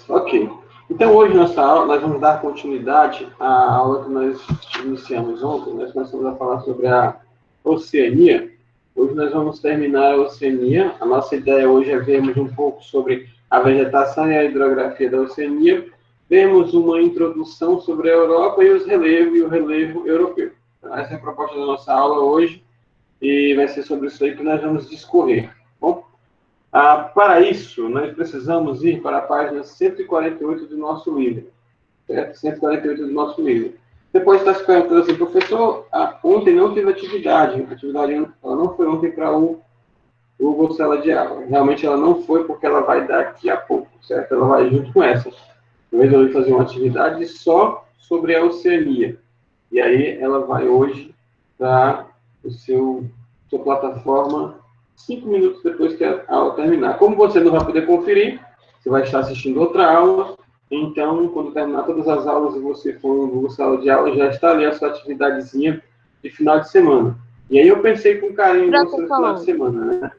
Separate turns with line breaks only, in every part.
Ok. Então, hoje, nessa aula, nós vamos dar continuidade à aula que nós iniciamos ontem. Nós começamos a falar sobre a Oceania. Hoje nós vamos terminar a Oceania. A nossa ideia hoje é vermos um pouco sobre a vegetação e a hidrografia da Oceania. Vemos uma introdução sobre a Europa e os relevos e o relevo europeu. Então, essa é a proposta da nossa aula hoje e vai ser sobre isso aí que nós vamos discorrer. Bom? Para isso, nós precisamos ir para a página 148 do nosso livro. Certo? 148 do nosso livro. Você pode estar se perguntando assim, professor, ontem não teve atividade. A atividade ela não foi ontem para o Google Sala de Aula. Realmente ela não foi porque ela vai daqui a pouco, certo? Ela vai junto com essa. Eu resolvi fazer uma atividade só sobre a Oceania. E aí ela vai hoje para sua plataforma 5 minutos depois que a aula terminar. Como você não vai poder conferir, você vai estar assistindo outra aula, então, quando terminar todas as aulas e você for no Google Sala de Aula, já está ali a sua atividadezinha de final de semana. E aí eu pensei com carinho em você no final de semana, né?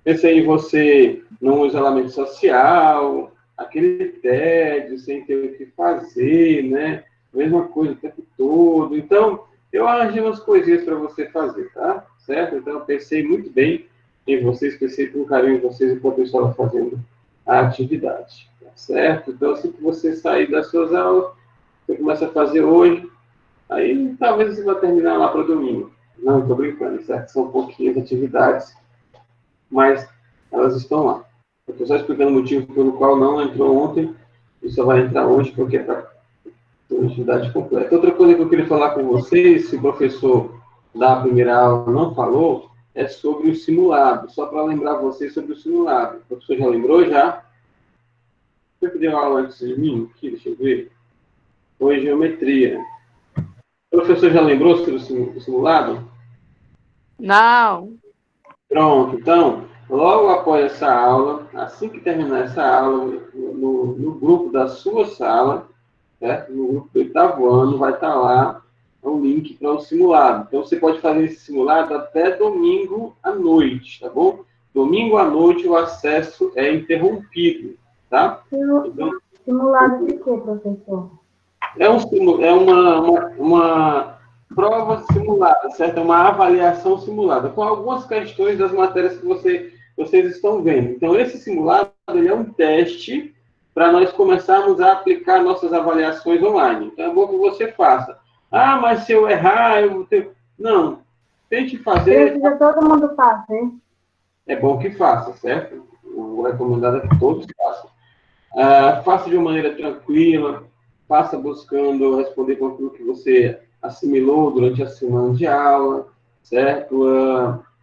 Pensei em você num isolamento social, aquele tédio, sem ter o que fazer, né? Mesma coisa o tempo todo. Então, eu arranjei umas coisinhas para você fazer, tá? Certo? Então, eu pensei muito bem em vocês, pensei com carinho em vocês enquanto eu estava fazendo a atividade, tá certo? Então, assim que você sair das suas aulas, você começa a fazer hoje, aí talvez você vá terminar lá para domingo. Não, estou brincando, certo? São pouquinhas atividades, mas elas estão lá. Eu estou só explicando o motivo pelo qual não entrou ontem e só vai entrar hoje, porque é para ter uma atividade completa. Outra coisa que eu queria falar com vocês, se o professor da primeira aula não falou, é sobre o simulado. Só para lembrar vocês sobre o simulado. O professor já lembrou já? Você deu aula antes de mim? Aqui, deixa eu ver. Foi geometria. O professor já lembrou sobre o simulado?
Não.
Pronto, então, logo após essa aula, assim que terminar essa aula, no grupo da sua sala, certo? No grupo do oitavo ano, vai estar lá o link para o simulado. Então, você pode fazer esse simulado até domingo à noite, tá bom? Domingo à noite o acesso é interrompido, tá?
Então, simulado de quê, professor?
É uma prova simulada, certo? É uma avaliação simulada, com algumas questões das matérias que vocês estão vendo. Então, esse simulado ele é um teste para nós começarmos a aplicar nossas avaliações online. Então, é bom que você faça. Ah, mas se eu errar, eu vou ter... Não, tente fazer...
Precisa todo mundo fazer.
É bom que faça, certo? O recomendado é que todos façam. Faça de uma maneira tranquila, faça buscando responder com aquilo que você assimilou durante a semana de aula, certo?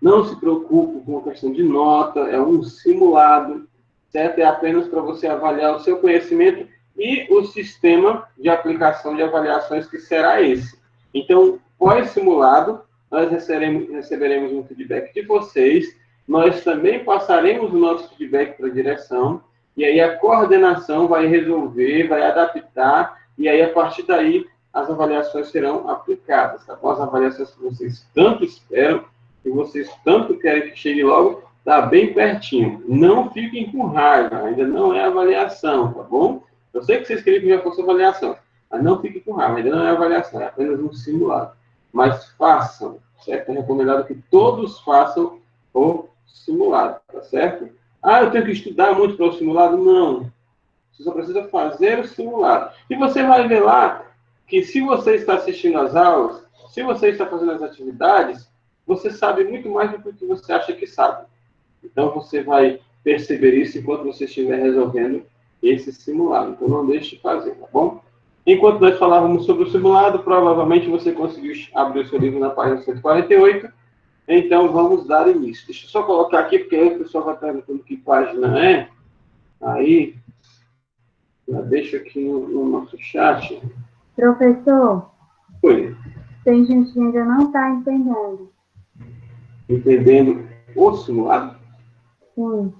Não se preocupe com a questão de nota, é um simulado, certo? É apenas para você avaliar o seu conhecimento e o sistema de aplicação de avaliações que será esse. Então, pós-simulado, nós receberemos um feedback de vocês, nós também passaremos o nosso feedback para a direção, e aí a coordenação vai resolver, vai adaptar, e aí a partir daí as avaliações serão aplicadas, tá bom? As avaliações que vocês tanto esperam, que vocês tanto querem que chegue logo, tá bem pertinho. Não fiquem com raiva, ainda não é avaliação, tá bom? Eu sei que vocês queriam que já fosse avaliação, mas não fiquem com raiva, ainda não é avaliação, é apenas um simulado. Mas façam, certo? É recomendado que todos façam o simulado, tá certo? Ah, eu tenho que estudar muito para o simulado? Não. Você só precisa fazer o simulado. E você vai ver lá que se você está assistindo às aulas, se você está fazendo as atividades, você sabe muito mais do que você acha que sabe. Então, você vai perceber isso enquanto você estiver resolvendo esse simulado. Então, não deixe de fazer, tá bom? Enquanto nós falávamos sobre o simulado, provavelmente você conseguiu abrir o seu livro na página 148. Então, vamos dar início. Deixa eu só colocar aqui, porque aí o pessoal vai perguntando que página é. Aí, já deixo aqui no nosso chat.
Professor,
Oi.
tem gente que ainda não está entendendo.
Entendendo o simulado?
Sim.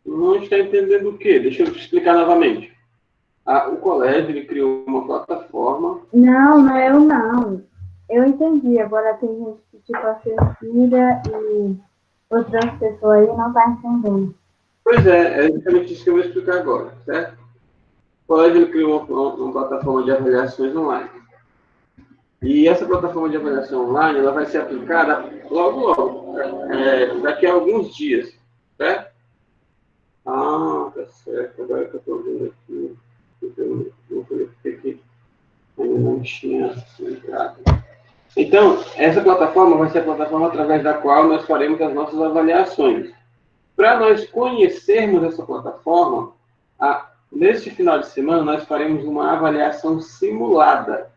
Não está entendendo o quê? Deixa eu explicar novamente. O colégio ele criou uma plataforma.
Não, eu não. Eu entendi. Agora tem gente que tipo assim, tira e Outras pessoas aí não estão entendendo.
Pois é exatamente isso que eu vou explicar agora, certo? O colégio ele criou uma plataforma de avaliações online. E essa plataforma de avaliação online, ela vai ser aplicada logo, daqui a alguns dias, certo? Ah, tá certo. Agora que eu estou vendo aqui, eu verifiquei que ainda não tinha entrado. Então, essa plataforma vai ser a plataforma através da qual nós faremos as nossas avaliações. Para nós conhecermos essa plataforma, neste final de semana nós faremos uma avaliação simulada.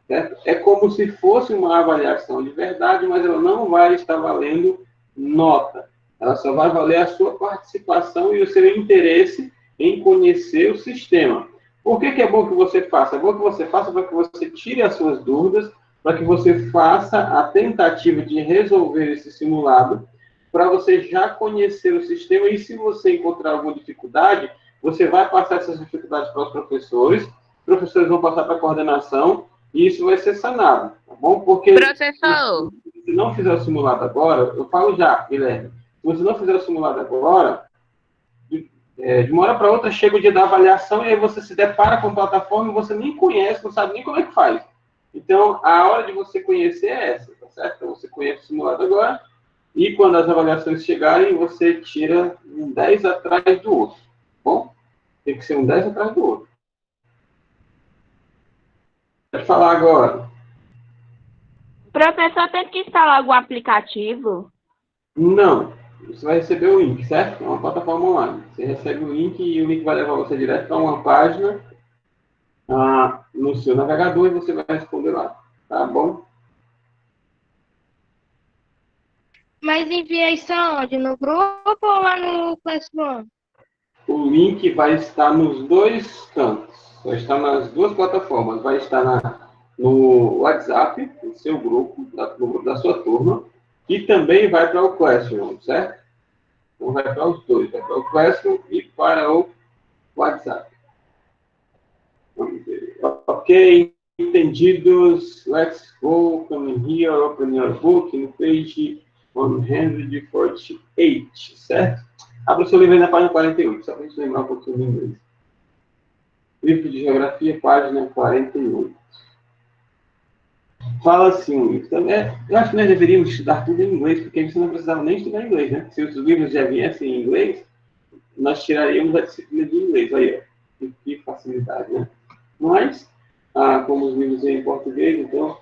Certo? É como se fosse uma avaliação de verdade, mas ela não vai estar valendo nota. Ela só vai valer a sua participação e o seu interesse em conhecer o sistema. Por que é bom que você faça? É bom que você faça para que você tire as suas dúvidas, para que você faça a tentativa de resolver esse simulado, para você já conhecer o sistema e se você encontrar alguma dificuldade, você vai passar essas dificuldades para os professores vão passar para a coordenação, e isso vai ser sanado, tá bom? Porque
Professor,
se não fizer o simulado agora, eu falo já, Guilherme, se você não fizer o simulado agora, de uma hora para outra chega o dia da avaliação e aí você se depara com a plataforma e você nem conhece, não sabe nem como é que faz. Então, a hora de você conhecer é essa, tá certo? Então, você conhece o simulado agora e quando as avaliações chegarem, você tira um 10 atrás do outro, tá bom? Tem que ser um 10 atrás do outro. Pode falar agora.
professor tem que instalar algum aplicativo?
Não. Você vai receber o link, certo? É uma plataforma online. Você recebe o link e o link vai levar você direto para uma página no seu navegador e você vai responder lá. Tá bom?
Mas envia isso aonde? No grupo ou lá no Classroom?
O link vai estar nos dois cantos. Vai estar nas duas plataformas. Vai estar no WhatsApp, no seu grupo, no grupo da sua turma, e também vai para o Classroom, certo? Então vai para os dois. Vai para o Classroom e para o WhatsApp. Vamos ver. Ok, entendidos. Let's go. Come here, open your book in page 148, certo? Abra o seu livro aí na página 48, só para a gente lembrar um pouquinho do inglês. Livro de Geografia, página 48. Fala assim, eu acho que nós deveríamos estudar tudo em inglês, porque aí você não precisava nem estudar inglês, né? Se os livros já viessem em inglês, nós tiraríamos a disciplina de inglês. Aí, ó, que facilidade, né? Mas, como os livros são em português, então,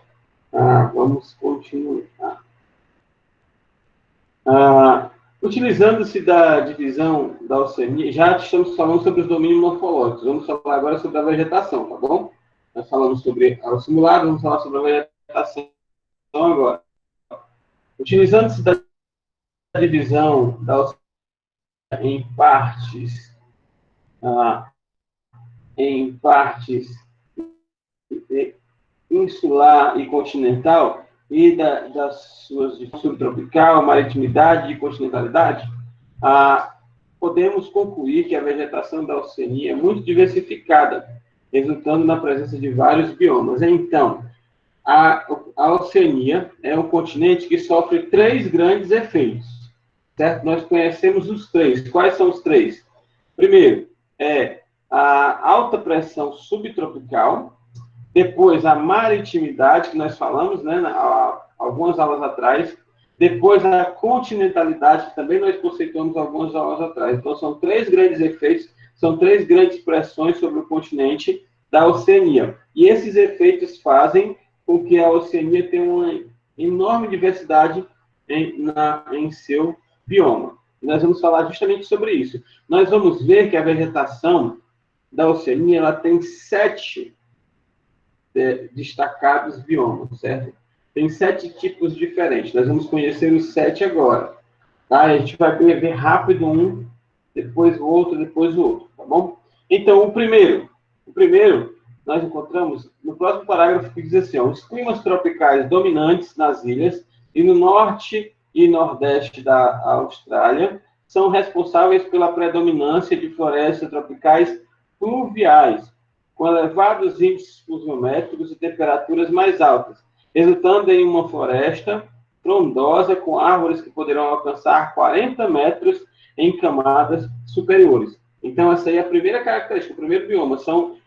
vamos continuar. Utilizando-se da divisão da Oceania, já estamos falando sobre os domínios morfológicos. Vamos falar agora sobre a vegetação, tá bom? Nós falamos sobre o simulado, vamos falar sobre a vegetação agora. Utilizando-se da divisão da Oceania em partes insular e continental, e das suas de subtropical, maritimidade e continentalidade, podemos concluir que a vegetação da Oceania é muito diversificada, resultando na presença de vários biomas. Então, a Oceania é um continente que sofre três grandes efeitos, certo? Nós conhecemos os três. Quais são os três? Primeiro, a alta pressão subtropical. Depois, a maritimidade, que nós falamos, né, algumas aulas atrás. Depois, a continentalidade, que também nós conceituamos algumas aulas atrás. Então, são três grandes efeitos, são três grandes pressões sobre o continente da Oceania. E esses efeitos fazem com que a Oceania tenha uma enorme diversidade em seu bioma. Nós vamos falar justamente sobre isso. Nós vamos ver que a vegetação da Oceania ela tem 7 destacados biomas, certo? Tem 7 tipos diferentes. Nós vamos conhecer os 7 agora. Tá? A gente vai ver rápido um, depois o outro, depois o outro, tá bom? Então, o primeiro nós encontramos no próximo parágrafo que diz assim, ó, os climas tropicais dominantes nas ilhas e no norte e nordeste da Austrália são responsáveis pela predominância de florestas tropicais pluviais, com elevados índices pluviométricos e temperaturas mais altas, resultando em uma floresta frondosa com árvores que poderão alcançar 40 metros em camadas superiores. Então, essa aí é a primeira característica, o primeiro bioma.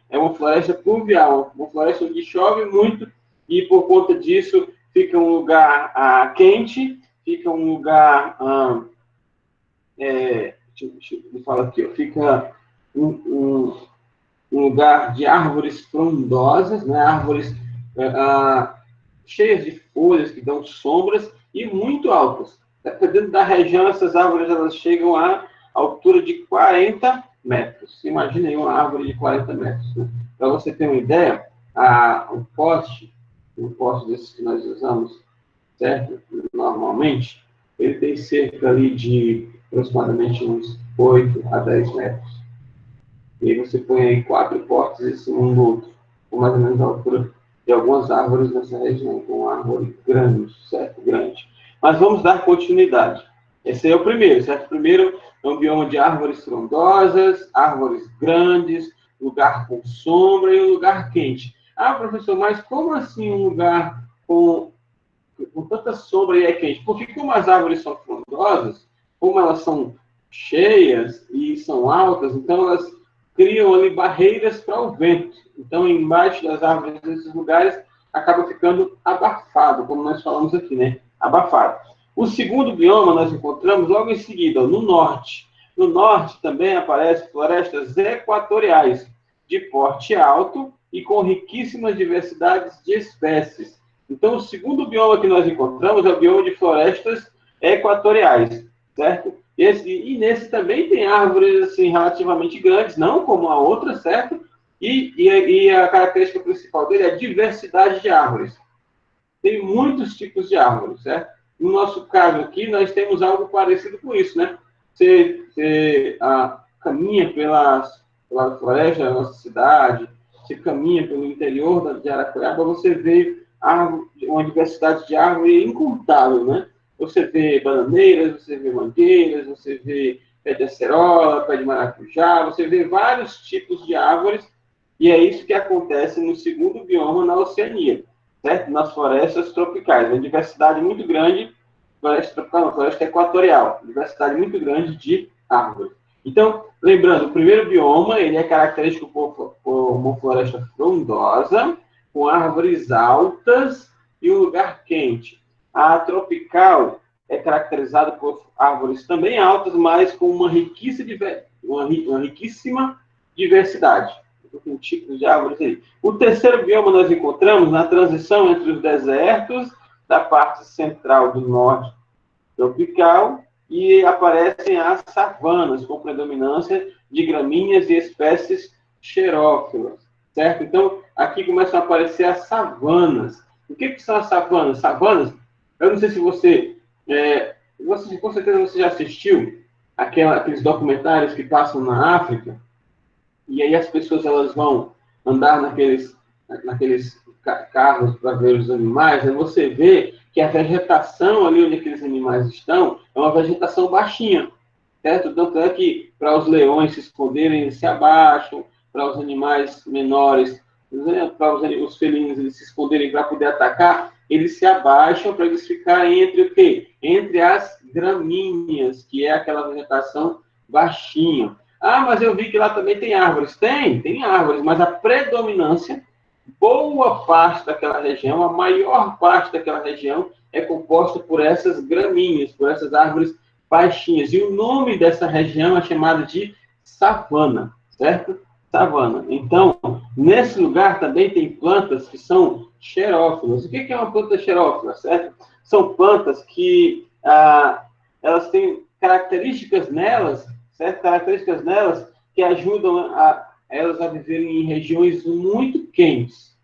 É uma floresta pluvial, uma floresta onde chove muito e, por conta disso, fica um lugar quente, fica um lugar... deixa eu falar aqui, ó, fica um lugar de árvores frondosas, né? Árvores cheias de folhas que dão sombras e muito altas. Dependendo da região, essas árvores elas chegam à altura de 40 metros. Imagina aí uma árvore de 40 metros. Né? Para você ter uma ideia, um poste desses que nós usamos, certo? Normalmente, ele tem cerca ali de aproximadamente uns 8 a 10 metros. E aí você põe aí 4 postes um no outro, com mais ou menos a altura de algumas árvores nessa região, com uma árvore grande, certo? Grande. Mas vamos dar continuidade. Esse é o primeiro, certo? O primeiro é um bioma de árvores frondosas, árvores grandes, lugar com sombra e um lugar quente. Ah, professor, mas como assim um lugar com tanta sombra e é quente? Porque como as árvores são frondosas, como elas são cheias e são altas, então elas criam ali barreiras para o vento. Então, embaixo das árvores desses lugares, acaba ficando abafado, como nós falamos aqui, né? Abafado. O segundo bioma nós encontramos logo em seguida, no norte. No norte também aparecem florestas equatoriais, de porte alto e com riquíssimas diversidades de espécies. Então, o segundo bioma que nós encontramos é o bioma de florestas equatoriais, certo? E nesse também tem árvores assim, relativamente grandes, não como a outra, certo? E a característica principal dele é a diversidade de árvores. Tem muitos tipos de árvores, certo? No nosso caso aqui, nós temos algo parecido com isso, né? Você caminha pela floresta da nossa cidade, você caminha pelo interior de Araraquara, você vê uma diversidade de árvore incontável, né? Você vê bananeiras, você vê mangueiras, você vê pé de acerola, pé de maracujá, você vê vários tipos de árvores, e é isso que acontece no segundo bioma na Oceania, certo? Nas florestas tropicais. Uma diversidade muito grande, floresta tropical, não, floresta equatorial, diversidade muito grande de árvores. Então, lembrando, o primeiro bioma, ele é característico por uma floresta frondosa, com árvores altas e um lugar quente. A tropical é caracterizada por árvores também altas, mas com uma riquíssima diversidade. Tem tipos de árvores aí. O terceiro bioma nós encontramos na transição entre os desertos da parte central do norte tropical e aparecem as savanas, com predominância de gramíneas e espécies xerófilas, certo? Então, aqui começam a aparecer as savanas. O que são as savanas? Savanas, eu não sei se você com certeza você já assistiu aqueles documentários que passam na África, e aí as pessoas elas vão andar naqueles carros para ver os animais, e você vê que a vegetação ali onde aqueles animais estão é uma vegetação baixinha, certo? Tanto é que para os leões se esconderem, eles se abaixam, para os animais menores, para os felinos eles se esconderem para poder atacar, eles se abaixam para eles ficarem entre o quê? Entre as gramíneas, que é aquela vegetação baixinha. Ah, mas eu vi que lá também tem árvores. Tem árvores, mas a predominância, boa parte daquela região, a maior parte daquela região é composta por essas gramíneas, por essas árvores baixinhas. E o nome dessa região é chamado de savana, certo? Savana. Então, nesse lugar também tem plantas que são xerófilas. O que é uma planta xerófila, certo? São plantas que elas têm características nelas, certo? Características nelas que ajudam elas a viverem em regiões muito quentes,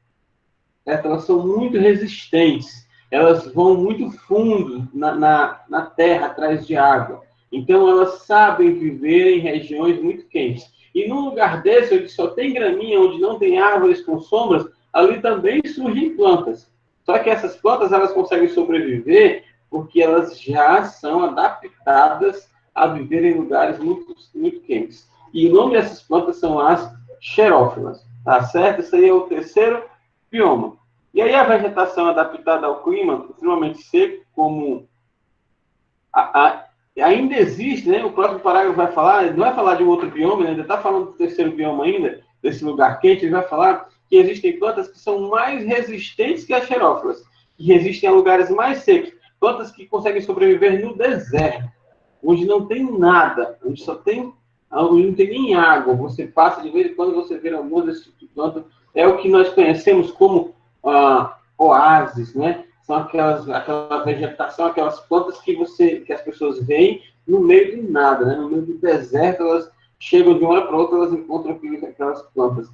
certo? Elas são muito resistentes, elas vão muito fundo na terra, atrás de água. Então, elas sabem viver em regiões muito quentes. E num lugar desse, onde só tem graminha, onde não tem árvores com sombras, ali também surgem plantas. Só que essas plantas, elas conseguem sobreviver porque elas já são adaptadas a viver em lugares muito, muito quentes. E o nome dessas plantas são as xerófilas, tá certo? Esse aí é o terceiro bioma. E aí a vegetação adaptada ao clima extremamente seco, como ainda existe, né? O próximo parágrafo vai falar, ele não vai falar de um outro bioma, né? Ainda está falando do terceiro bioma ainda, desse lugar quente, ele vai falar que existem plantas que são mais resistentes que as xerófilas, que resistem a lugares mais secos, plantas que conseguem sobreviver no deserto, onde não tem nada, onde não tem nem água. Você passa de vez em quando, você vê algumas desse tipo de planta, é o que nós conhecemos como oásis, né? São aquela vegetação, aquelas plantas que as pessoas veem no meio do nada, né? No meio do deserto, elas chegam de uma hora para outra, elas encontram aquelas plantas.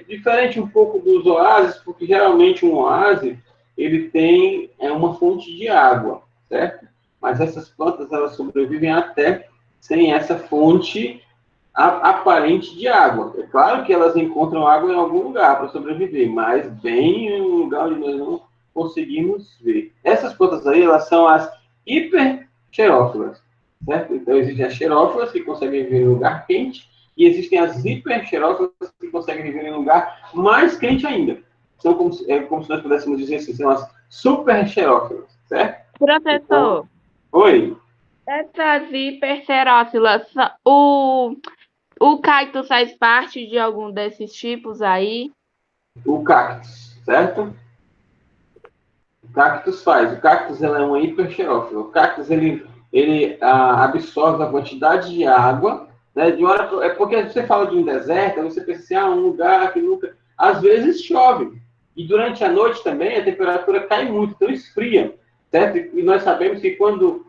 Diferente um pouco dos oásis, porque geralmente um oásis ele tem uma fonte de água, certo? Mas essas plantas elas sobrevivem até sem essa fonte aparente de água. É claro que elas encontram água em algum lugar para sobreviver, mas bem em um lugar onde nós não conseguimos ver. Essas plantas aí, elas são as hiperxerófilas, certo? Então, existem as xerófilas que conseguem viver em lugar quente e existem as hiperxerófilas que conseguem viver em lugar mais quente ainda. São como se nós pudéssemos dizer assim, são as superxerófilas, certo?
Professor,
Então, oi?
essas hiperxerófilas, o cactus faz parte de algum desses tipos aí?
O cactus, certo? O cactus faz. O cactus ela é uma hiperxerófila. O cactus ele absorve a quantidade de água, né? É porque você fala de um deserto, aí você pensa assim, um lugar que nunca. Às vezes chove. E durante a noite também a temperatura cai muito, então esfria, certo? E nós sabemos que quando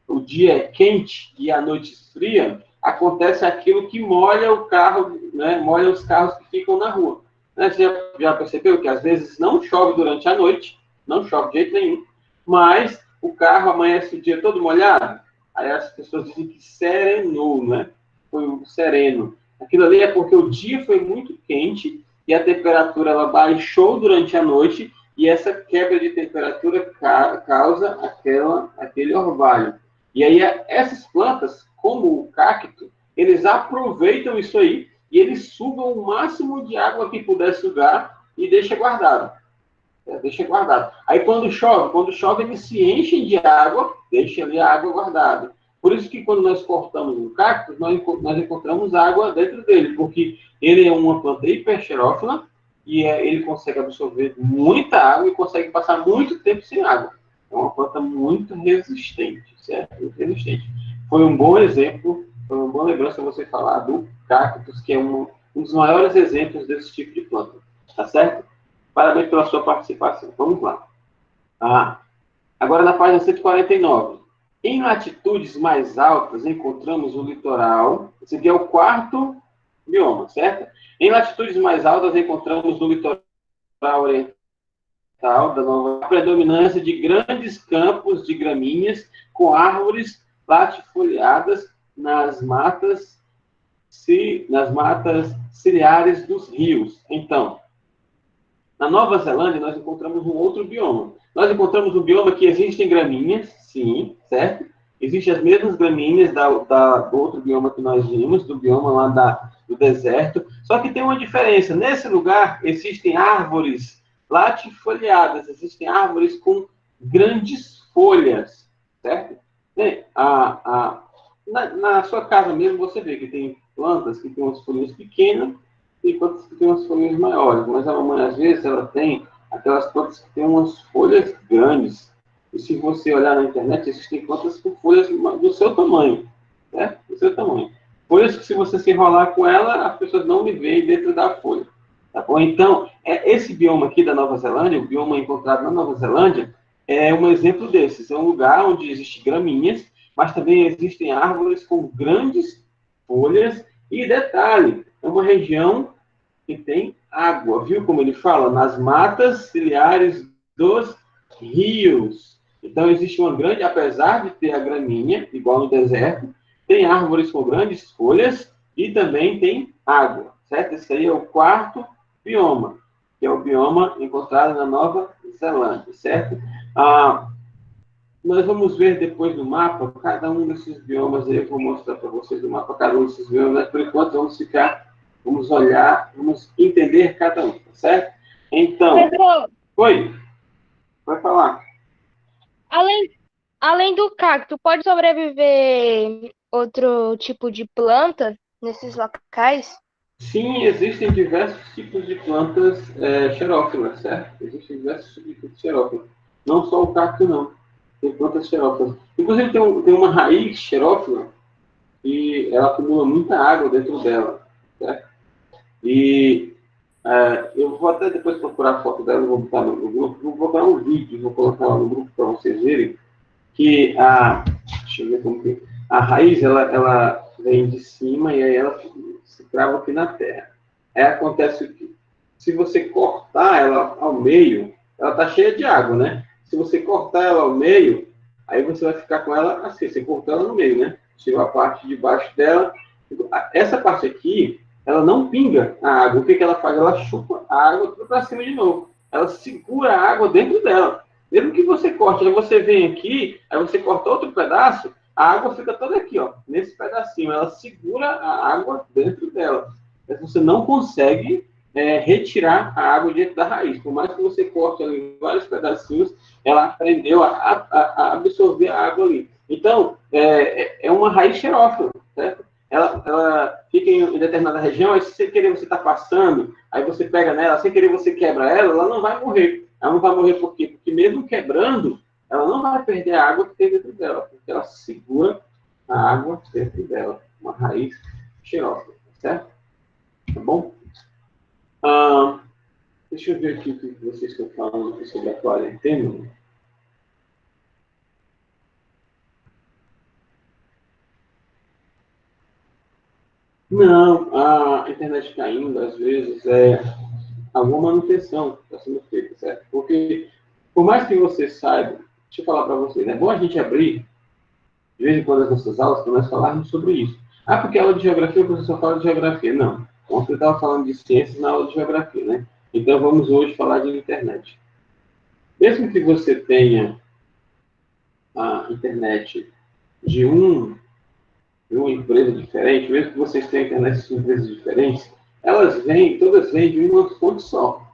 o dia é quente e a noite esfria, acontece aquilo que molha o carro, né? Molha os carros que ficam na rua. Você já percebeu que às vezes não chove durante a noite, não chove de jeito nenhum, mas o carro amanhece o dia todo molhado? Aí as pessoas dizem que serenou, né? Foi um sereno. Aquilo ali é porque o dia foi muito quente e a temperatura ela baixou durante a noite e essa quebra de temperatura causa aquele orvalho. E aí essas plantas, como o cacto, eles aproveitam isso aí e eles sugam o máximo de água que puder sugar e deixa guardado. Deixa guardado. Aí quando chove, eles se enchem de água, deixa ali a água guardada. Por isso que quando nós cortamos um cacto, nós encontramos água dentro dele, porque ele é uma planta hiperxerófila e ele consegue absorver muita água e consegue passar muito tempo sem água. É uma planta muito resistente, certo? Muito resistente. Foi um bom exemplo, foi uma boa lembrança você falar do cactus, que é um dos maiores exemplos desse tipo de planta. Tá certo? Parabéns pela sua participação. Vamos lá. Agora na página 149. Em latitudes mais altas, encontramos o litoral. Esse aqui é o quarto bioma, certo? Em latitudes mais altas, encontramos o litoral oriental da Nova, a predominância de grandes campos de gramíneas com árvores latifoliadas nas matas ciliares dos rios. Então, na Nova Zelândia, nós encontramos um outro bioma. Nós encontramos um bioma que existem gramíneas, sim, certo? Existem as mesmas gramíneas do outro bioma que nós vimos, do bioma lá do deserto, só que tem uma diferença. Nesse lugar, existem árvores latifoliadas, existem árvores com grandes folhas, certo? Na sua casa mesmo, você vê que tem plantas que têm umas folhas pequenas e plantas que têm umas folhas maiores, mas a mamãe, às vezes, ela tem aquelas plantas que têm umas folhas grandes. E se você olhar na internet, existem plantas com folhas do seu tamanho, né? Do seu tamanho. Folhas que, se você se enrolar com ela, as pessoas não me veem dentro da folha. Tá bom? Então, esse bioma aqui da Nova Zelândia, o bioma encontrado na Nova Zelândia, é um exemplo desses. É um lugar onde existem gramíneas, mas também existem árvores com grandes folhas. E detalhe, é uma região que tem água, viu como ele fala? Nas matas ciliares dos rios. Então, existe uma grande, apesar de ter a gramínea, igual no deserto, tem árvores com grandes folhas e também tem água, certo? Esse aí é o quarto bioma, que é o bioma encontrado na Nova Zelândia, certo? Nós vamos ver depois no mapa, cada um desses biomas aí, eu vou mostrar para vocês o mapa, cada um desses biomas, mas por enquanto vamos olhar, vamos entender cada um, tá certo? Então,
Professor,
oi, vai falar.
além do cacto, pode sobreviver outro tipo de planta nesses locais?
Sim, existem diversos tipos de plantas xerófilas, certo? Existem diversos tipos de xerófilas. Não só o cacto, não. Tem plantas xerófilas. Inclusive, tem uma raiz xerófila e ela acumula muita água dentro dela, certo? E eu vou até depois procurar a foto dela, vou botar no grupo, vou procurar um vídeo, vou colocar lá no grupo para vocês verem, que deixa eu ver como que, a raiz, ela vem de cima e aí ela se crava aqui na terra. Aí acontece o que, se você cortar ela ao meio, ela está cheia de água, né? Se você cortar ela ao meio, aí você vai ficar com ela assim, você cortou ela no meio, né? Tira a parte de baixo dela. Essa parte aqui, ela não pinga a água. O que ela faz? Ela chupa a água tudo para cima de novo. Ela segura a água dentro dela. Mesmo que você corte, aí você vem aqui, aí você corta outro pedaço, a água fica toda aqui, ó, nesse pedacinho. Ela segura a água dentro dela. Mas você não consegue retirar a água dentro da raiz. Por mais que você corte ali vários pedacinhos, ela aprendeu a absorver a água ali. Então, é uma raiz xerófila, certo? Ela fica em determinada região, aí se sem querer você está passando, aí você pega nela, sem querer você quebra ela não vai morrer. Ela não vai morrer por quê? Porque mesmo quebrando, ela não vai perder a água que tem dentro dela, porque ela segura a água dentro dela, uma raiz xerófila, certo? Tá bom? Ah, deixa eu ver aqui o que vocês estão falando aqui sobre a quarentena. Não, a internet caindo, às vezes, alguma manutenção está sendo feita, certo? Porque, por mais que você saiba, deixa eu falar para vocês, é bom a gente abrir, de vez em quando, as nossas aulas, para nós falarmos sobre isso. Ah, porque a aula de geografia, o professor fala de geografia. Não. Ontem eu estava falando de ciências na aula de geografia, né? Então, vamos hoje falar de internet. Mesmo que você tenha a internet de uma empresa diferente, mesmo que vocês tenham internet de empresas diferentes, todas vêm de uma fonte só.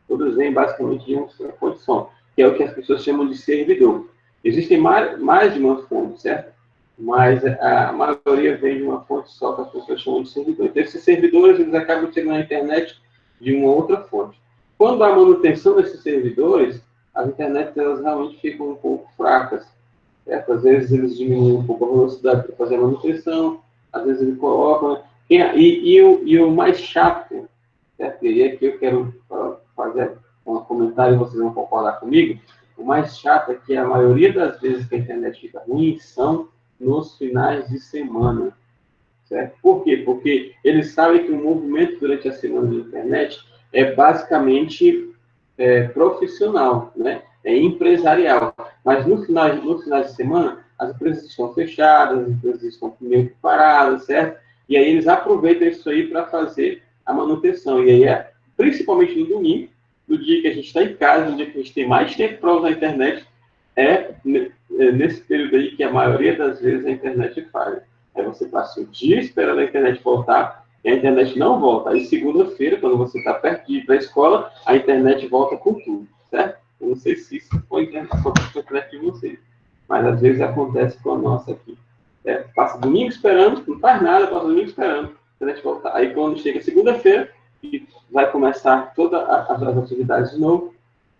Todas vêm basicamente de uma fonte só, que é o que as pessoas chamam de servidor. Existem mais de uma fonte, certo? Mas a maioria vem de uma fonte só, que as pessoas chamam de servidor. Então, esses servidores, eles acabam chegando na internet de uma outra fonte. Quando há manutenção desses servidores, as internets elas realmente ficam um pouco fracas. Certo? Às vezes eles diminuem um pouco a velocidade para fazer a manutenção, às vezes eles colocam. E o mais chato, certo? E aqui eu quero fazer um comentário e vocês vão concordar comigo. O mais chato é que a maioria das vezes que a internet fica ruim são nos finais de semana. Certo? Por quê? Porque eles sabem que o movimento durante a semana da internet é basicamente profissional, né? É empresarial. Mas no final de semana, as empresas estão fechadas, as empresas estão meio que paradas, certo? E aí eles aproveitam isso aí para fazer a manutenção. E aí, principalmente no domingo, no dia que a gente está em casa, no dia que a gente tem mais tempo para usar a internet, nesse período aí que a maioria das vezes a internet falha. Aí você passa o dia esperando a internet voltar e a internet não volta. Aí segunda-feira, quando você está perto de ir para a escola, a internet volta com tudo, certo? Eu não sei se isso foi a internet de vocês, mas às vezes acontece com a nossa aqui. Passa domingo esperando, não faz nada, passa domingo esperando a internet voltar. Aí quando chega segunda-feira, e vai começar todas as atividades de novo,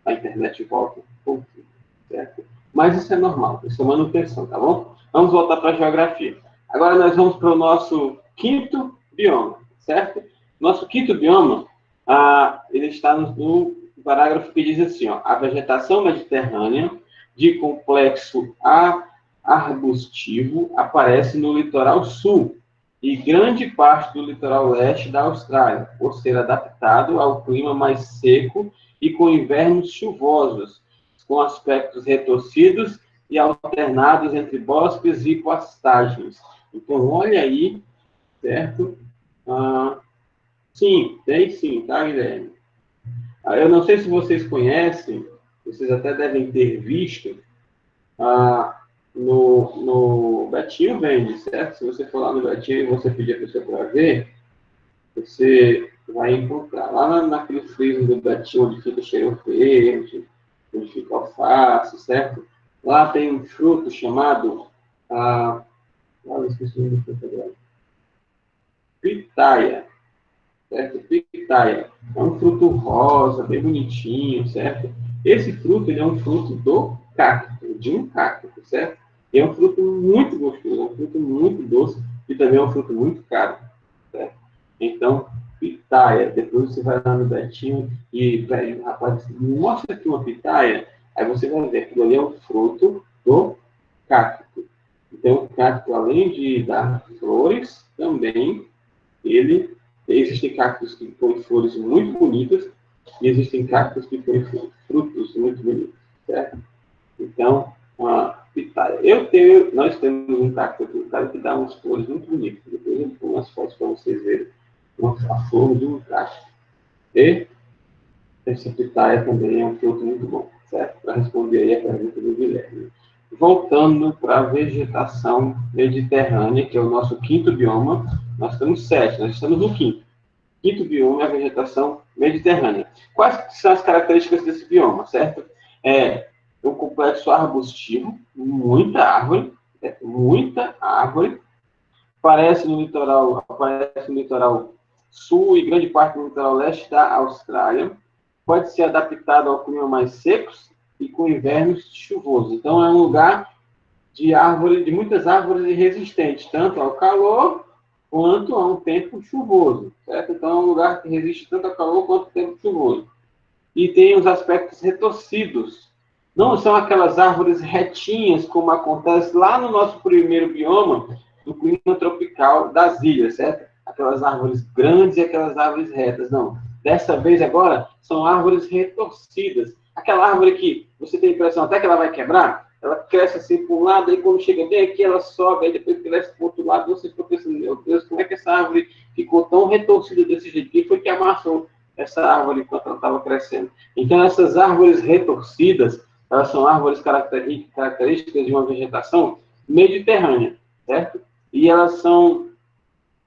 a internet volta com tudo, certo? Mas isso é normal, isso é manutenção, tá bom? Vamos voltar para a geografia. Agora nós vamos para o nosso quinto bioma, certo? Nosso quinto bioma, ele está no parágrafo que diz assim, ó, a vegetação mediterrânea de complexo arbustivo aparece no litoral sul e grande parte do litoral leste da Austrália, por ser adaptado ao clima mais seco e com invernos chuvosos, com aspectos retorcidos e alternados entre bosques e pastagens. Então, olha aí, certo? Sim, tem sim, tá, Guilherme? Eu não sei se vocês conhecem, vocês até devem ter visto, no Betinho vende, certo? Se você for lá no Betinho e você pedir a pessoa para ver, você vai encontrar lá naquele freezer do Betinho, onde fica cheiro verde, onde fica alface, certo? Lá tem um fruto chamado, eu esqueci o nome do fruto agora. Pitaia, certo? Pitaia. É um fruto rosa, bem bonitinho, certo? Esse fruto, ele é um fruto do cacto, de um cacto, certo? E é um fruto muito gostoso, é um fruto muito doce e também é um fruto muito caro, certo? Então, pitaia, depois você vai lá no Betinho e pede, rapaz, me mostra aqui uma pitaia, aí você vai ver que aquilo ali é um fruto do cacto. Então, o cacto, além de dar flores, também existem cactos que põem flores muito bonitas e existem cactos que põem frutos muito bonitos, certo? Então, a pitaia. Nós temos um cacto aqui, que dá umas flores muito bonitas. Depois eu ponho umas fotos para vocês verem a flor de um cacto. E essa pitaia também é um fruto muito bom, certo? Para responder aí a pergunta do Guilherme. Voltando para a vegetação mediterrânea, que é o nosso quinto bioma, nós temos 7, nós estamos no quinto. Quinto bioma é a vegetação mediterrânea. Quais são as características desse bioma, certo? É um complexo arbustivo, muita árvore, aparece no litoral sul e grande parte do litoral leste da Austrália. Pode ser adaptado ao clima mais secos e com invernos chuvosos. Então, é um lugar de muitas árvores resistentes, tanto ao calor quanto a um tempo chuvoso, certo? Então, é um lugar que resiste tanto ao calor quanto ao tempo chuvoso. E tem os aspectos retorcidos. Não são aquelas árvores retinhas, como acontece lá no nosso primeiro bioma, do clima tropical das ilhas, certo? Aquelas árvores grandes e aquelas árvores retas. Não. Dessa vez, agora, são árvores retorcidas. Aquela árvore que você tem a impressão até que ela vai quebrar, ela cresce assim para um lado, aí quando chega bem aqui, ela sobe, aí depois cresce para o outro lado, você fica pensando, meu Deus, como é que essa árvore ficou tão retorcida desse jeito? Quem foi que amassou essa árvore enquanto ela estava crescendo? Então, essas árvores retorcidas, elas são árvores características de uma vegetação mediterrânea, certo? E elas são...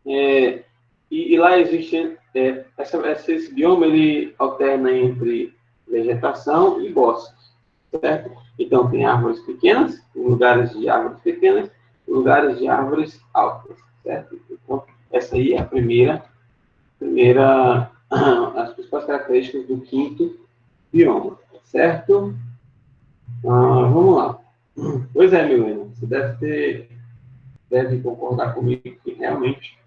e lá existe... esse bioma, ele alterna entre vegetação e bosques, certo? Então, tem árvores pequenas, lugares de árvores pequenas, lugares de árvores altas, certo? Então, essa aí é a primeira as principais características do quinto bioma, certo? Vamos lá. Pois é, Milena, você deve concordar comigo que realmente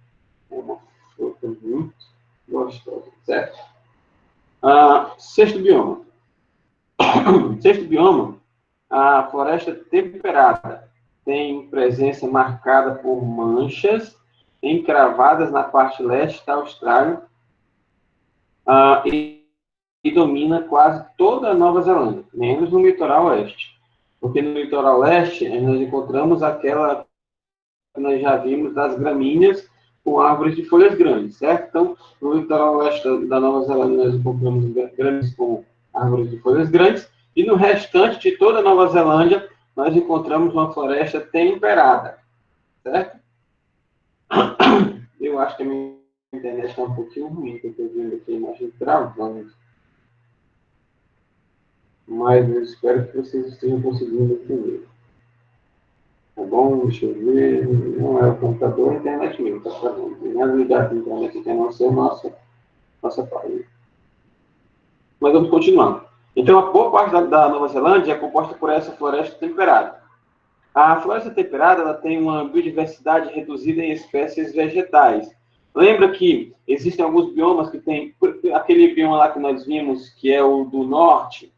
é uma fruta muito gostosa, certo? Sexto bioma. Sexto bioma, a floresta temperada tem presença marcada por manchas encravadas na parte leste da Austrália e domina quase toda a Nova Zelândia, menos no litoral oeste. Porque no litoral leste nós encontramos aquela que nós já vimos das gramíneas com árvores de folhas grandes, certo? Então, no litoral oeste da Nova Zelândia nós encontramos gramíneas com árvores de folhas grandes, e no restante de toda a Nova Zelândia nós encontramos uma floresta temperada, certo? Eu acho que a minha internet está um pouquinho ruim, que eu estou vendo aqui a imagem travando. Mas eu espero que vocês estejam conseguindo entender. Tá bom? Deixa eu ver. Não é o computador, a internet mesmo, está travando. Não tem nada ligado com a internet, que é nossa página. Mas vamos continuando. Então, a boa parte da Nova Zelândia é composta por essa floresta temperada. A floresta temperada ela tem uma biodiversidade reduzida em espécies vegetais. Lembra que existem alguns biomas que tem... Aquele bioma lá que nós vimos, que é o do norte,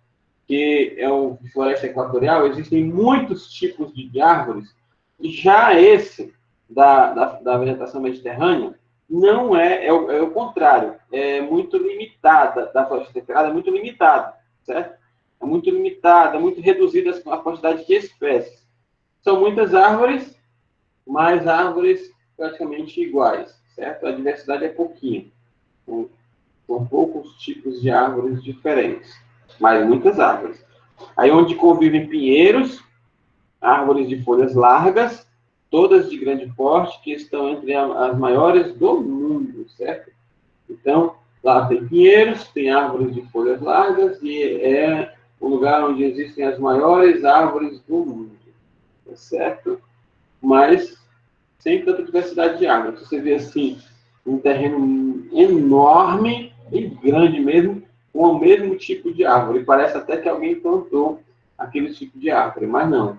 que é o de floresta equatorial, existem muitos tipos de árvores. Já esse, da vegetação mediterrânea, não é o contrário. É muito limitada, da floresta temperada, é muito limitada, certo? É muito limitada, muito reduzida a quantidade de espécies. São muitas árvores, mas árvores praticamente iguais, certo? A diversidade é pouquinha. São poucos tipos de árvores diferentes, mas muitas árvores. Aí onde convivem pinheiros, árvores de folhas largas, todas de grande porte, que estão entre as maiores do mundo, certo? Então, Lá tem pinheiros, tem árvores de folhas largas e é o lugar onde existem as maiores árvores do mundo, tá certo? Mas sem tanta diversidade de árvores. Você vê assim um terreno enorme e grande mesmo, com o mesmo tipo de árvore. Parece até que alguém plantou aquele tipo de árvore, mas não.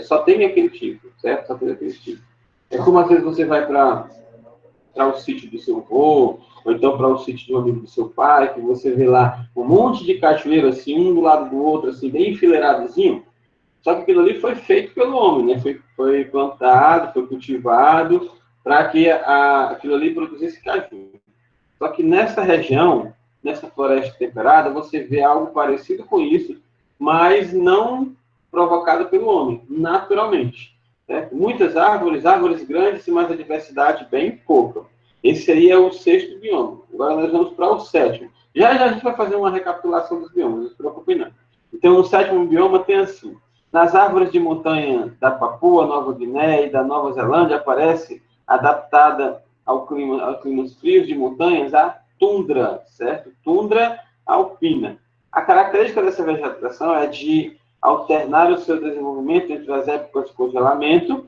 Só tem aquele tipo, certo? Só tem aquele tipo. É como às vezes você vai para o sítio do seu avô, ou então para o sítio de um amigo do seu pai, que você vê lá um monte de cachoeira, assim, um do lado do outro, assim, bem enfileiradozinho. Só que aquilo ali foi feito pelo homem, né? Foi plantado, foi cultivado, para que aquilo ali produzisse caju. Só que nessa região, nessa floresta temperada, você vê algo parecido com isso, mas não provocado pelo homem, naturalmente. Certo? Muitas árvores, árvores grandes, mas a diversidade bem pouca. Esse aí é o sexto bioma. Agora nós vamos para o sétimo. Já já a gente vai fazer uma recapitulação dos biomas, não se preocupe não. Então, o sétimo bioma tem assim: nas árvores de montanha da Papua Nova Guiné e da Nova Zelândia aparece adaptada aos climas frios de montanhas, a tundra, certo? Tundra alpina. A característica dessa vegetação é de alternar o seu desenvolvimento entre as épocas de congelamento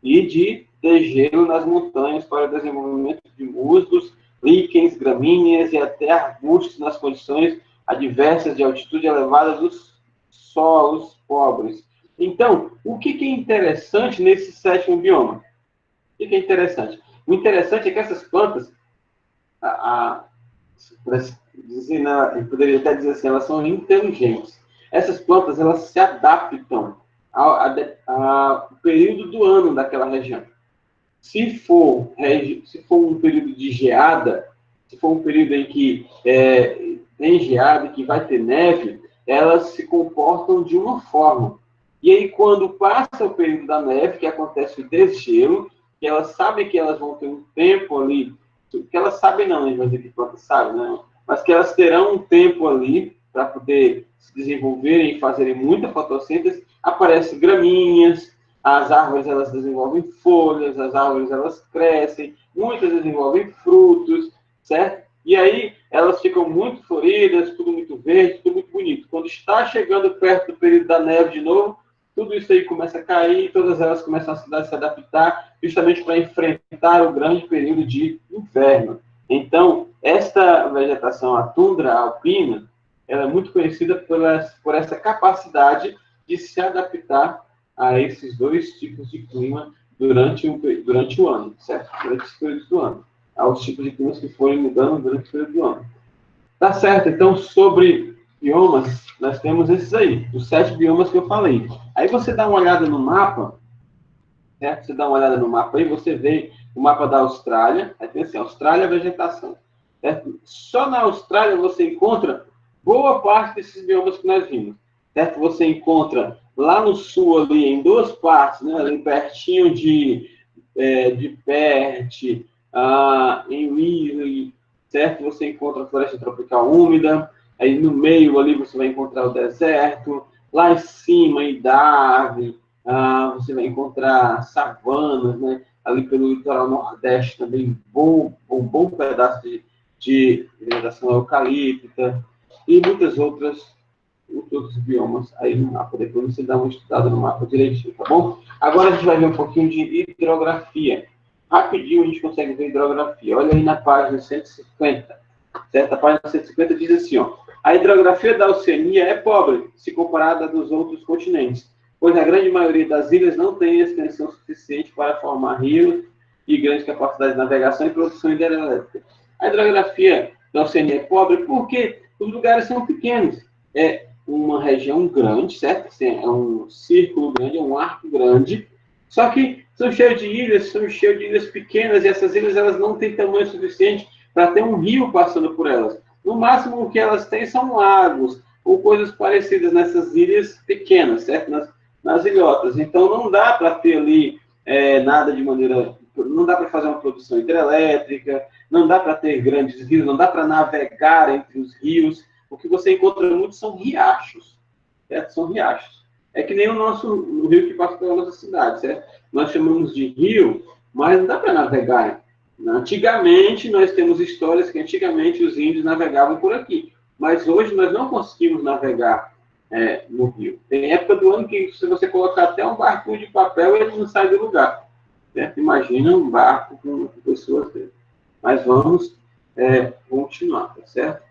e de degelo nas montanhas para o desenvolvimento de musgos, líquens, gramíneas e até arbustos nas condições adversas de altitude elevada dos solos pobres. Então, o que é interessante nesse sétimo bioma? O que é interessante? O interessante é que essas plantas, eu poderia até dizer assim, elas são inteligentes. Essas plantas, elas se adaptam ao período do ano daquela região. Se for um período de geada, se for um período em que tem geada, que vai ter neve, elas se comportam de uma forma. E aí, quando passa o período da neve, que acontece o desgelo, que elas sabem que elas vão ter um tempo ali, que elas sabem não, a gente vai dizer que planta sabe, né? Mas que elas terão um tempo ali para poder se desenvolverem e fazerem muita fotossíntese, aparecem gramíneas, as árvores elas desenvolvem folhas, as árvores elas crescem, muitas desenvolvem frutos, certo? E aí elas ficam muito floridas, tudo muito verde, tudo muito bonito. Quando está chegando perto do período da neve de novo, tudo isso aí começa a cair, todas elas começam a se adaptar justamente para enfrentar o grande período de inverno. Então, esta vegetação, a tundra alpina, ela é muito conhecida por essa capacidade de se adaptar a esses dois tipos de clima durante o ano, certo? Durante os períodos do ano. Aos tipos de climas que forem mudando durante o período do ano. Tá certo, então, sobre biomas, nós temos esses aí, os 7 biomas que eu falei. Aí você dá uma olhada no mapa, certo? Você dá uma olhada no mapa aí, você vê o mapa da Austrália, aí tem assim, Austrália, vegetação. Certo? Só na Austrália você encontra boa parte desses biomas que nós vimos. Certo? Você encontra lá no sul, ali, em duas partes, né? Ali pertinho de Perth, em Whistler, certo? Você encontra a floresta tropical úmida, aí no meio ali você vai encontrar o deserto, lá em cima, em Darwin, você vai encontrar savanas, né? Ali pelo litoral nordeste também, um bom pedaço de vegetação eucalíptica e muitos outros biomas aí no mapa. Depois você dá uma estudada no mapa direitinho, tá bom? Agora a gente vai ver um pouquinho de hidrografia. Rapidinho a gente consegue ver hidrografia. Olha aí na página 150. Certo? A página 150 diz assim, ó: a hidrografia da Oceania é pobre, se comparada à dos outros continentes, pois a grande maioria das ilhas não tem extensão suficiente para formar rios e grande capacidade de navegação e produção hidrelétrica. A hidrografia da Oceania é pobre porque os lugares são pequenos. É uma região grande, certo? É um círculo grande, é um arco grande, só que são cheios de ilhas pequenas, e essas ilhas elas não têm tamanho suficiente para ter um rio passando por elas. No máximo, o que elas têm são lagos, ou coisas parecidas nessas ilhas pequenas, certo? Nas ilhotas. Então, não dá para ter ali nada de maneira... Não dá para fazer uma produção hidrelétrica, não dá para ter grandes rios, não dá para navegar entre os rios. O que você encontra muito são riachos, certo? São riachos. É que nem o rio que passa pela nossa cidade, certo? Nós chamamos de rio, mas não dá para navegar Antigamente, nós temos histórias que antigamente os índios navegavam por aqui, mas hoje nós não conseguimos navegar no rio. Tem época do ano que, se você colocar até um barco de papel, ele não sai do lugar. Certo? Imagina um barco com pessoas dentro. Mas vamos continuar, tá certo?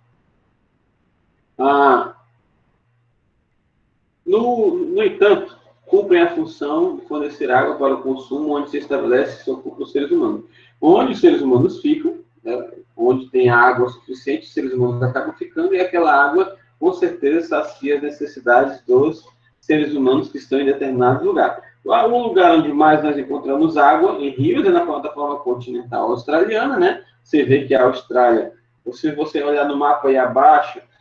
No entanto, cumprem a função de fornecer água para o consumo onde se estabelece seu ocupa os seres humanos. Onde os seres humanos ficam, né, onde tem água suficiente, os seres humanos acabam ficando, e aquela água, com certeza, sacia as necessidades dos seres humanos que estão em determinado lugar. O lugar onde mais nós encontramos água, em rios, é na plataforma continental australiana, né? Você vê que a Austrália, se você olhar no mapa aí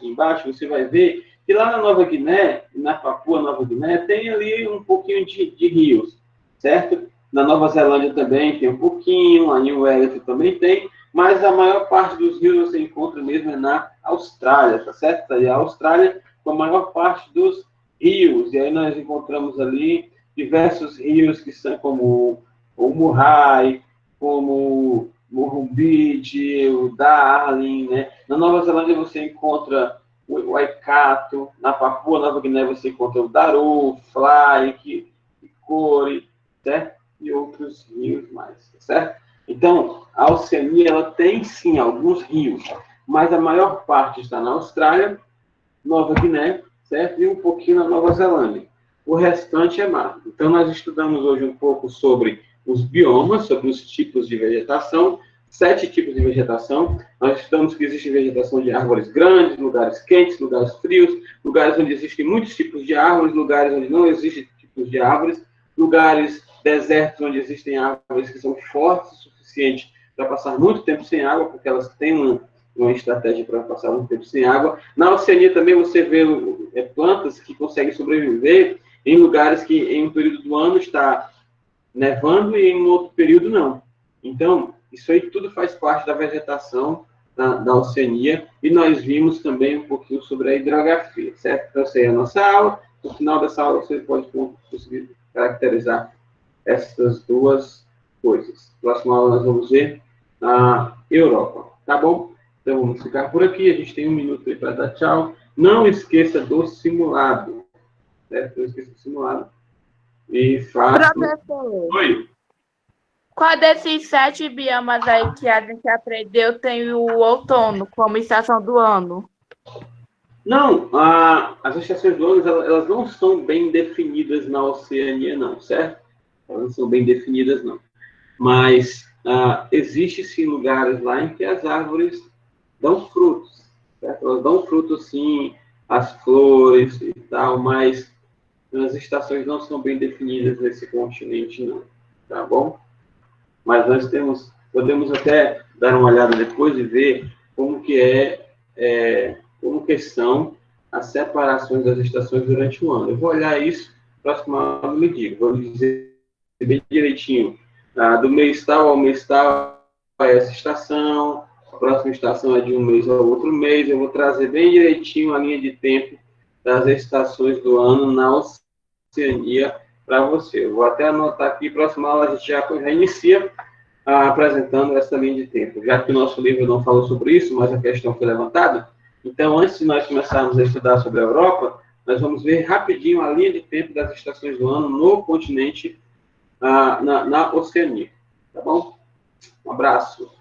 embaixo, você vai ver que lá na Nova Guiné, na Papua Nova Guiné, tem ali um pouquinho de rios, certo? Na Nova Zelândia também tem um pouquinho, a New Wellington também tem, mas a maior parte dos rios você encontra mesmo é na Austrália, tá certo? E a Austrália com a maior parte dos rios, e aí nós encontramos ali diversos rios que são como o Murray, como o Murrumbidgee, o Darling, né? Na Nova Zelândia você encontra o Waikato, na Papua Nova Guiné você encontra o Daru, Fly, Core, certo? E outros rios mais, certo? Então, a Oceania ela tem sim alguns rios, mas a maior parte está na Austrália, Nova Guiné, certo? E um pouquinho na Nova Zelândia. O restante é mar. Então, nós estudamos hoje um pouco sobre os biomas, sobre os tipos de vegetação, 7 tipos de vegetação. Nós estudamos que existe vegetação de árvores grandes, lugares quentes, lugares frios, lugares onde existem muitos tipos de árvores, lugares onde não existem tipos de árvores, lugares desertos onde existem árvores que são fortes o suficiente para passar muito tempo sem água, porque elas têm uma estratégia para passar muito tempo sem água. Na Oceania também você vê plantas que conseguem sobreviver em lugares que em um período do ano está nevando e em um outro período não. Então, isso aí tudo faz parte da vegetação da Oceania, e nós vimos também um pouquinho sobre a hidrografia, certo? Então, essa aí é a nossa aula. No final dessa aula, você pode conseguir caracterizar essas duas coisas. Próxima aula, nós vamos ver a Europa, tá bom? Então, vamos ficar por aqui. A gente tem 1 minuto aí para dar tchau. Não esqueça do simulado, certo? Não esqueça do simulado. E faça...
Professor,
Oi?
qual desses 7 biomas aí que a gente aprendeu tem o outono como estação do ano?
Não, as estações do ano, elas não são bem definidas na Oceania, não, certo? Elas não são bem definidas, não. Mas existe, sim, lugares lá em que as árvores dão frutos, certo? Elas dão frutos, sim, as flores e tal, mas as estações não são bem definidas nesse continente, não, tá bom? Mas nós podemos até dar uma olhada depois e ver como como que são as separações das estações durante o ano. Eu vou olhar isso, próximo ano me diga. Vou dizer bem direitinho, do mês tal ao mês tal é essa estação, a próxima estação é de um mês ao outro mês. Eu vou trazer bem direitinho a linha de tempo das estações do ano na Oceania para você. Eu vou até anotar aqui, próxima aula a gente já inicia apresentando essa linha de tempo. Já que o nosso livro não falou sobre isso, mas a questão foi levantada, então, antes de nós começarmos a estudar sobre a Europa, nós vamos ver rapidinho a linha de tempo das estações do ano no continente, na Oceania. Tá bom? Um abraço.